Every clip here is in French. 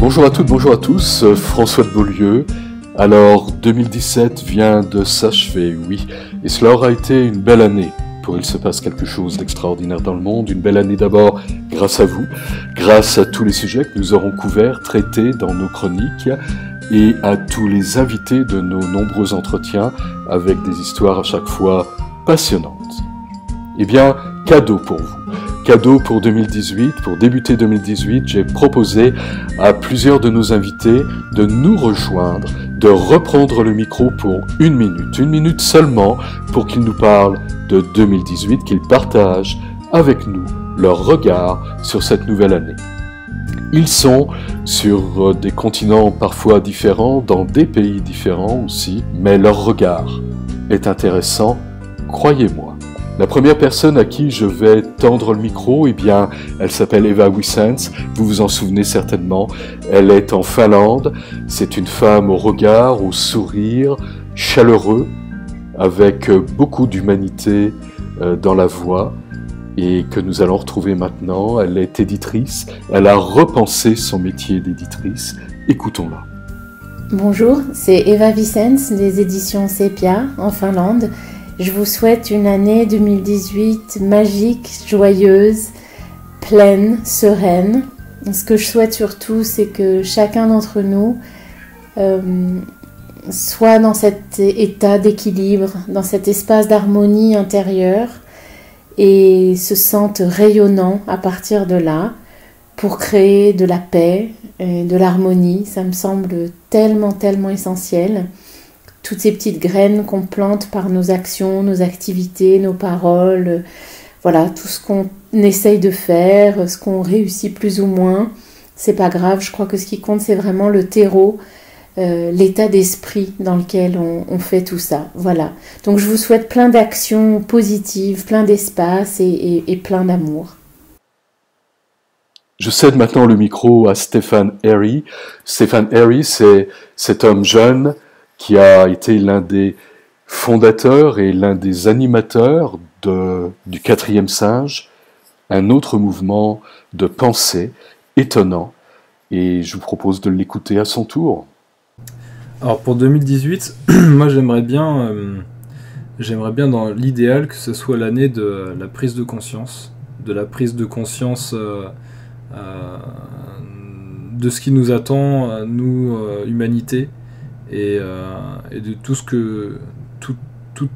Bonjour à toutes, bonjour à tous, François de Beaulieu. Alors, 2017 vient de s'achever, oui, et cela aura été une belle année, pour il se passe quelque chose d'extraordinaire dans le monde. Une belle année d'abord grâce à vous, grâce à tous les sujets que nous aurons couverts, traités dans nos chroniques, et à tous les invités de nos nombreux entretiens, avec des histoires à chaque fois passionnantes. Eh bien, cadeau pour vous. Cadeau pour 2018, pour débuter 2018, j'ai proposé à plusieurs de nos invités de nous rejoindre, de reprendre le micro pour une minute seulement, pour qu'ils nous parlent de 2018, qu'ils partagent avec nous leur regard sur cette nouvelle année. Ils sont sur des continents parfois différents, dans des pays différents aussi, mais leur regard est intéressant, croyez-moi. La première personne à qui je vais tendre le micro, eh bien, elle s'appelle Eva Wissens, vous vous en souvenez certainement. Elle est en Finlande, c'est une femme au regard, au sourire, chaleureux, avec beaucoup d'humanité dans la voix, et que nous allons retrouver maintenant. Elle est éditrice, elle a repensé son métier d'éditrice. Écoutons-la. Bonjour, c'est Eva Wissens des éditions Sepia en Finlande. Je vous souhaite une année 2018 magique, joyeuse, pleine, sereine. Ce que je souhaite surtout, c'est que chacun d'entre nous soit dans cet état d'équilibre, dans cet espace d'harmonie intérieure et se sente rayonnant à partir de là pour créer de la paix et de l'harmonie. Ça me semble tellement essentiel. Toutes ces petites graines qu'on plante par nos actions, nos activités, nos paroles, voilà, tout ce qu'on essaye de faire, ce qu'on réussit plus ou moins, c'est pas grave. Je crois que ce qui compte, c'est vraiment le terreau, l'état d'esprit dans lequel on fait tout ça. Voilà. Donc je vous souhaite plein d'actions positives, plein d'espace et plein d'amour. Je cède maintenant le micro à Stefan Ehry. Stefan Ehry, c'est cet homme jeune qui a été l'un des fondateurs et l'un des animateurs du 4e singe, un autre mouvement de pensée étonnant, et je vous propose de l'écouter à son tour. Alors pour 2018, moi j'aimerais bien dans l'idéal que ce soit l'année de la prise de conscience, de ce qui nous attend, nous, humanité, et de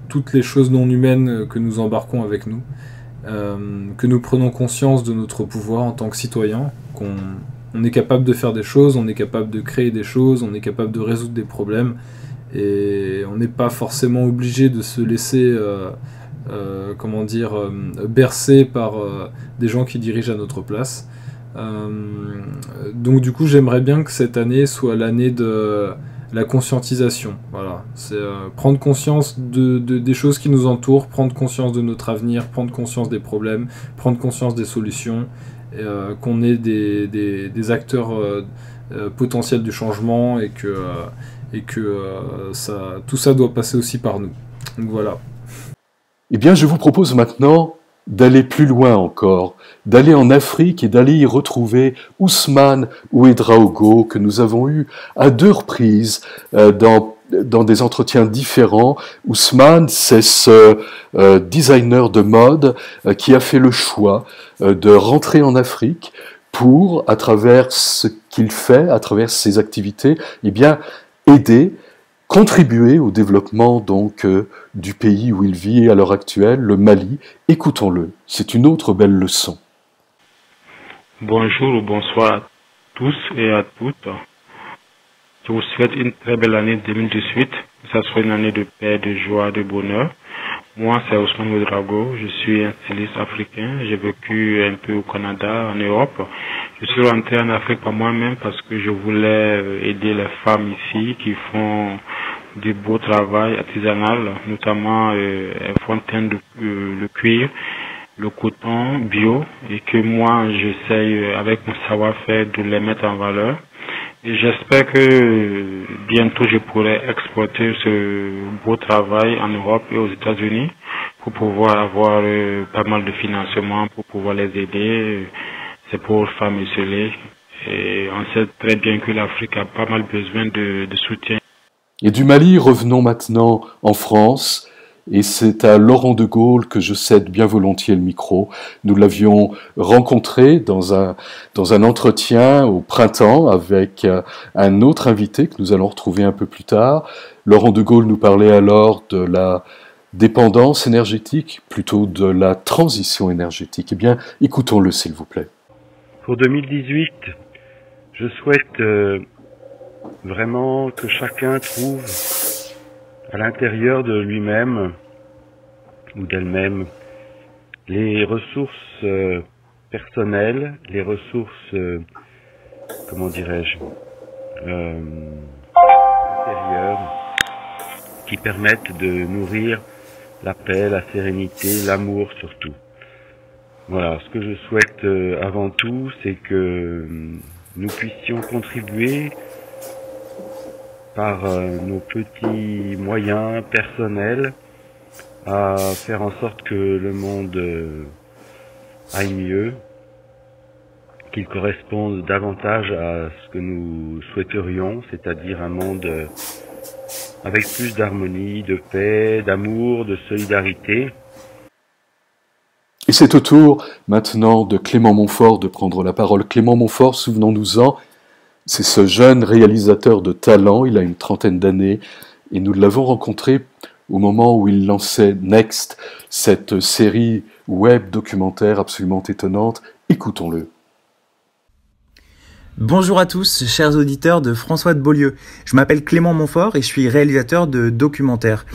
toutes les choses non humaines que nous embarquons avec nous, que nous prenons conscience de notre pouvoir en tant que citoyens, qu'on est capable de faire des choses, on est capable de créer des choses, on est capable de résoudre des problèmes, et on n'est pas forcément obligé de se laisser bercer par des gens qui dirigent à notre place. Donc du coup j'aimerais bien que cette année soit l'année de la conscientisation. Voilà, c'est prendre conscience des choses qui nous entourent, prendre conscience de notre avenir, prendre conscience des problèmes, prendre conscience des solutions, qu'on est des acteurs potentiels du changement, et que tout ça doit passer aussi par nous. Donc voilà. Eh bien, je vous propose maintenant d'aller plus loin encore, d'aller en Afrique et d'aller y retrouver Ousmane Ouedraogo, que nous avons eu à 2 reprises dans des entretiens différents. Ousmane, c'est ce designer de mode qui a fait le choix de rentrer en Afrique pour, à travers ce qu'il fait, à travers ses activités, eh bien, aider, contribuer au développement donc du pays où il vit à l'heure actuelle, le Mali. Écoutons-le, c'est une autre belle leçon. Bonjour ou bonsoir à tous et à toutes. Je vous souhaite une très belle année 2018, que ce soit une année de paix, de joie, de bonheur. Moi, c'est Ousmane Ouedraogo, je suis un styliste africain, j'ai vécu un peu au Canada, en Europe. Je suis rentré en Afrique par moi-même parce que je voulais aider les femmes ici qui font du beau travail artisanal, notamment elles font le cuir, le coton bio, et que moi j'essaye avec mon savoir-faire de les mettre en valeur. Et j'espère que bientôt je pourrai exporter ce beau travail en Europe et aux États-Unis pour pouvoir avoir pas mal de financement pour pouvoir les aider. C'est pour femmes isolées, Et on sait très bien que l'Afrique a pas mal besoin de soutien. Et du Mali, revenons maintenant en France. Et c'est à Laurent de Gaulle que je cède bien volontiers le micro. Nous l'avions rencontré dans un entretien au printemps avec un autre invité que nous allons retrouver un peu plus tard. Laurent de Gaulle nous parlait alors de la dépendance énergétique, plutôt de la transition énergétique. Eh bien, écoutons-le s'il vous plaît. Pour 2018, je souhaite vraiment que chacun trouve à l'intérieur de lui-même ou d'elle-même les ressources personnelles, les ressources, comment dirais-je, intérieures, qui permettent de nourrir la paix, la sérénité, l'amour surtout. Voilà, ce que je souhaite avant tout, c'est que nous puissions contribuer par nos petits moyens personnels à faire en sorte que le monde aille mieux, qu'il corresponde davantage à ce que nous souhaiterions, c'est-à-dire un monde avec plus d'harmonie, de paix, d'amour, de solidarité. Et c'est au tour maintenant de Clément Montfort de prendre la parole. Clément Montfort, souvenons-nous-en, c'est ce jeune réalisateur de talent, il a une trentaine d'années, et nous l'avons rencontré au moment où il lançait Next, cette série web documentaire absolument étonnante. Écoutons-le. Bonjour à tous, chers auditeurs de François de Beaulieu. Je m'appelle Clément Montfort et je suis réalisateur de documentaires.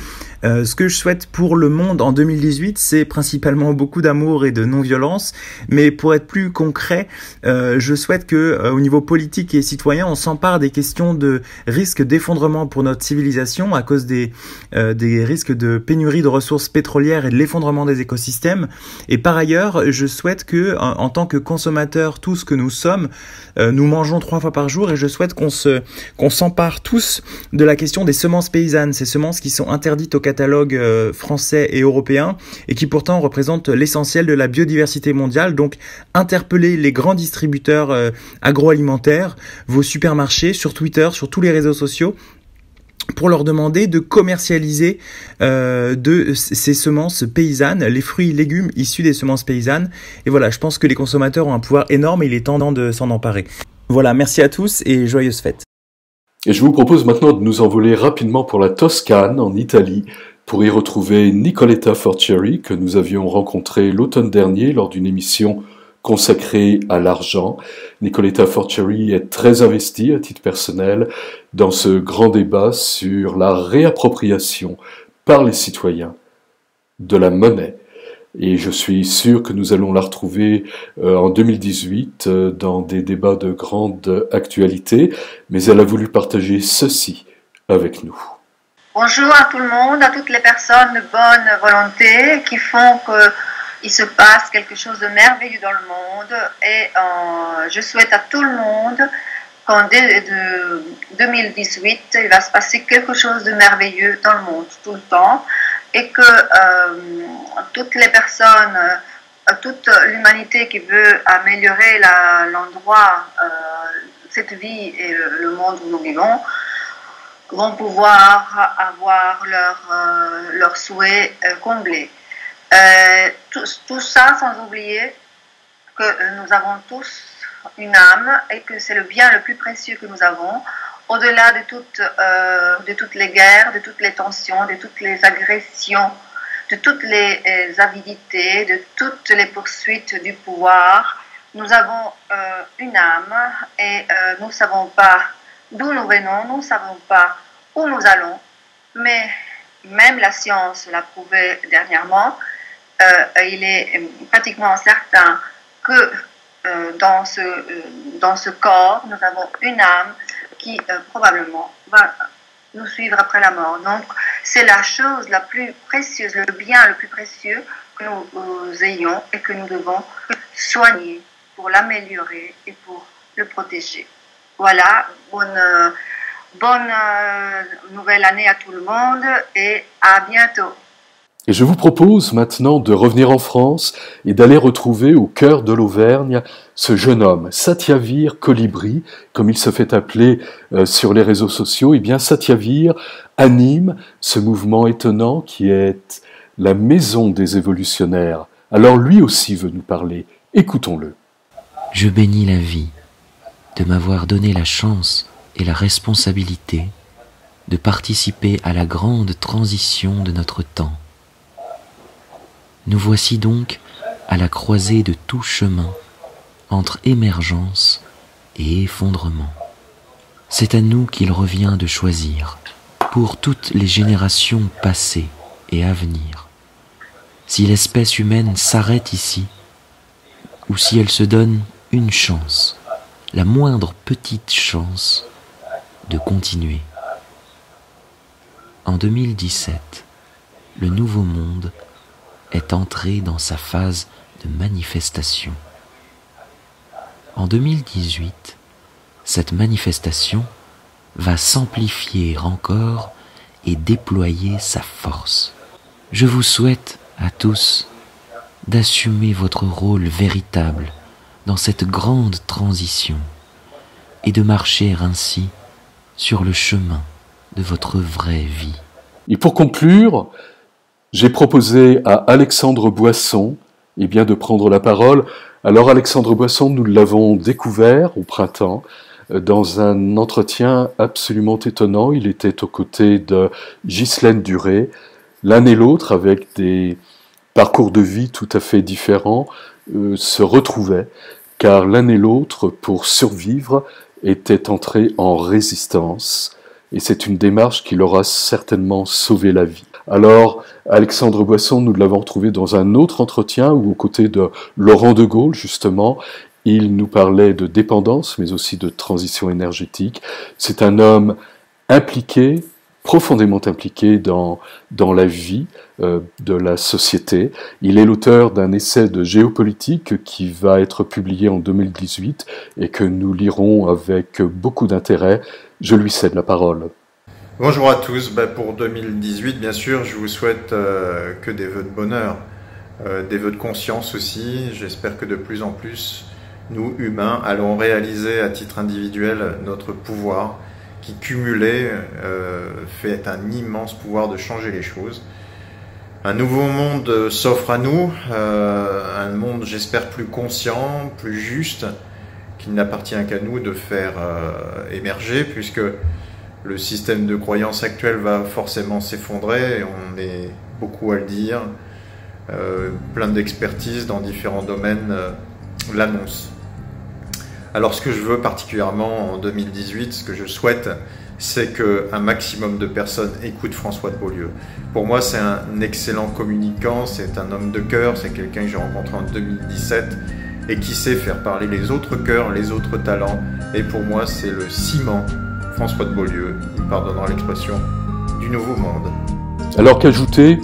Ce que je souhaite pour le monde en 2018, c'est principalement beaucoup d'amour et de non-violence. Mais pour être plus concret, je souhaite que, au niveau politique et citoyen, on s'empare des questions de risque d'effondrement pour notre civilisation à cause des risques de pénurie de ressources pétrolières et de l'effondrement des écosystèmes. Et par ailleurs, je souhaite que, en tant que consommateurs, tous que nous sommes, nous mangeons 3 fois par jour et je souhaite qu'on s'empare tous de la question des semences paysannes, ces semences qui sont interdites au catalogue français et européen et qui pourtant représentent l'essentiel de la biodiversité mondiale. Donc interpellez les grands distributeurs agroalimentaires, vos supermarchés, sur Twitter, sur tous les réseaux sociaux, pour leur demander de commercialiser de ces semences paysannes, les fruits et légumes issus des semences paysannes. Et voilà, je pense que les consommateurs ont un pouvoir énorme et il est temps de s'en emparer. Voilà, merci à tous et joyeuses fêtes. Et je vous propose maintenant de nous envoler rapidement pour la Toscane, en Italie, pour y retrouver Nicoletta Forcieri, que nous avions rencontrée l'automne dernier lors d'une émission consacrée à l'argent. Nicoletta Forcieri est très investie à titre personnel dans ce grand débat sur la réappropriation par les citoyens de la monnaie. Et je suis sûr que nous allons la retrouver en 2018 dans des débats de grande actualité, mais elle a voulu partager ceci avec nous. Bonjour à tout le monde, à toutes les personnes de bonne volonté qui font qu'il se passe quelque chose de merveilleux dans le monde. Et je souhaite à tout le monde qu'en 2018, il va se passer quelque chose de merveilleux dans le monde tout le temps. Et que toutes les personnes, toute l'humanité qui veut améliorer l'endroit, cette vie et le monde où nous vivons, vont pouvoir avoir leurs souhaits comblés. Tout ça sans oublier que nous avons tous une âme et que c'est le bien le plus précieux que nous avons. Au-delà de toutes les guerres, de toutes les tensions, de toutes les agressions, de toutes les avidités, de toutes les poursuites du pouvoir, nous avons une âme et nous ne savons pas d'où nous venons, nous ne savons pas où nous allons, mais même la science l'a prouvé dernièrement, il est pratiquement certain que dans ce corps, nous avons une âme qui probablement va nous suivre après la mort. Donc, c'est la chose la plus précieuse, le bien le plus précieux que nous ayons et que nous devons soigner pour l'améliorer et pour le protéger. Voilà, bonne nouvelle année à tout le monde et à bientôt. Et je vous propose maintenant de revenir en France et d'aller retrouver au cœur de l'Auvergne ce jeune homme, Satyavir Colibri, comme il se fait appeler sur les réseaux sociaux. Eh bien, Satyavir anime ce mouvement étonnant qui est la maison des évolutionnaires. Alors lui aussi veut nous parler. Écoutons-le. Je bénis la vie de m'avoir donné la chance et la responsabilité de participer à la grande transition de notre temps. Nous voici donc à la croisée de tout chemin entre émergence et effondrement. C'est à nous qu'il revient de choisir, pour toutes les générations passées et à venir, si l'espèce humaine s'arrête ici, ou si elle se donne une chance, la moindre petite chance, de continuer. En 2017, le Nouveau Monde est entré dans sa phase de manifestation. En 2018, cette manifestation va s'amplifier encore et déployer sa force. Je vous souhaite à tous d'assumer votre rôle véritable dans cette grande transition et de marcher ainsi sur le chemin de votre vraie vie. Et pour conclure, j'ai proposé à Alexandre Boisson de prendre la parole. Alors Alexandre Boisson, nous l'avons découvert au printemps dans un entretien absolument étonnant. Il était aux côtés de Ghislaine Duré, l'un et l'autre avec des parcours de vie tout à fait différents, se retrouvaient, car l'un et l'autre, pour survivre, étaient entrés en résistance. Et c'est une démarche qui leur a certainement sauvé la vie. Alors, Alexandre Boisson, nous l'avons retrouvé dans un autre entretien où, aux côtés de Laurent de Gaulle, justement, il nous parlait de dépendance, mais aussi de transition énergétique. C'est un homme impliqué, profondément impliqué dans la vie de la société. Il est l'auteur d'un essai de géopolitique qui va être publié en 2018 et que nous lirons avec beaucoup d'intérêt. Je lui cède la parole. Bonjour à tous. Pour 2018, bien sûr, je vous souhaite que des vœux de bonheur, des vœux de conscience aussi. J'espère que de plus en plus, nous, humains, allons réaliser à titre individuel notre pouvoir qui, cumulé, fait un immense pouvoir de changer les choses. Un nouveau monde s'offre à nous, un monde, j'espère, plus conscient, plus juste, qu'il n'appartient qu'à nous de faire émerger, puisque le système de croyance actuel va forcément s'effondrer, on est beaucoup à le dire, plein d'expertise dans différents domaines l'annoncent. Alors ce que je veux particulièrement en 2018, ce que je souhaite, c'est qu'un maximum de personnes écoutent François de Beaulieu. Pour moi, c'est un excellent communicant, c'est un homme de cœur, c'est quelqu'un que j'ai rencontré en 2017 et qui sait faire parler les autres cœurs, les autres talents. Et pour moi, c'est le ciment, François de Beaulieu, il me pardonnera l'expression, du Nouveau Monde. Alors qu'ajouter ?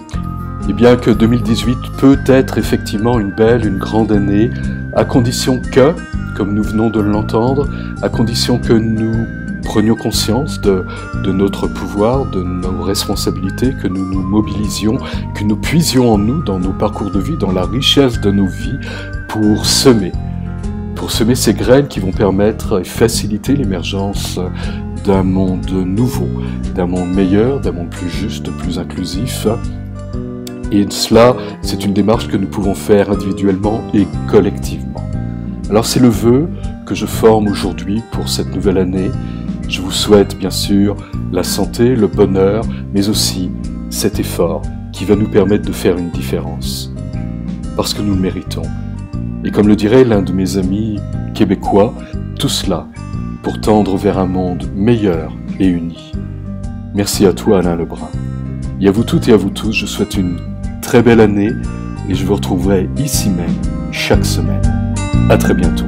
Eh bien que 2018 peut être effectivement une belle, une grande année, à condition que, comme nous venons de l'entendre, à condition que nous prenions conscience de notre pouvoir, de nos responsabilités, que nous nous mobilisions, que nous puisions en nous, dans nos parcours de vie, dans la richesse de nos vies, pour semer ces graines qui vont permettre et faciliter l'émergence d'un monde nouveau, d'un monde meilleur, d'un monde plus juste, plus inclusif. Et cela, c'est une démarche que nous pouvons faire individuellement et collectivement. Alors c'est le vœu que je forme aujourd'hui pour cette nouvelle année. Je vous souhaite bien sûr la santé, le bonheur, mais aussi cet effort qui va nous permettre de faire une différence. Parce que nous le méritons. Et comme le dirait l'un de mes amis québécois, tout cela pour tendre vers un monde meilleur et uni. Merci à toi Alain Lebrun. Et à vous toutes et à vous tous, je souhaite une très belle année et je vous retrouverai ici même chaque semaine. À très bientôt.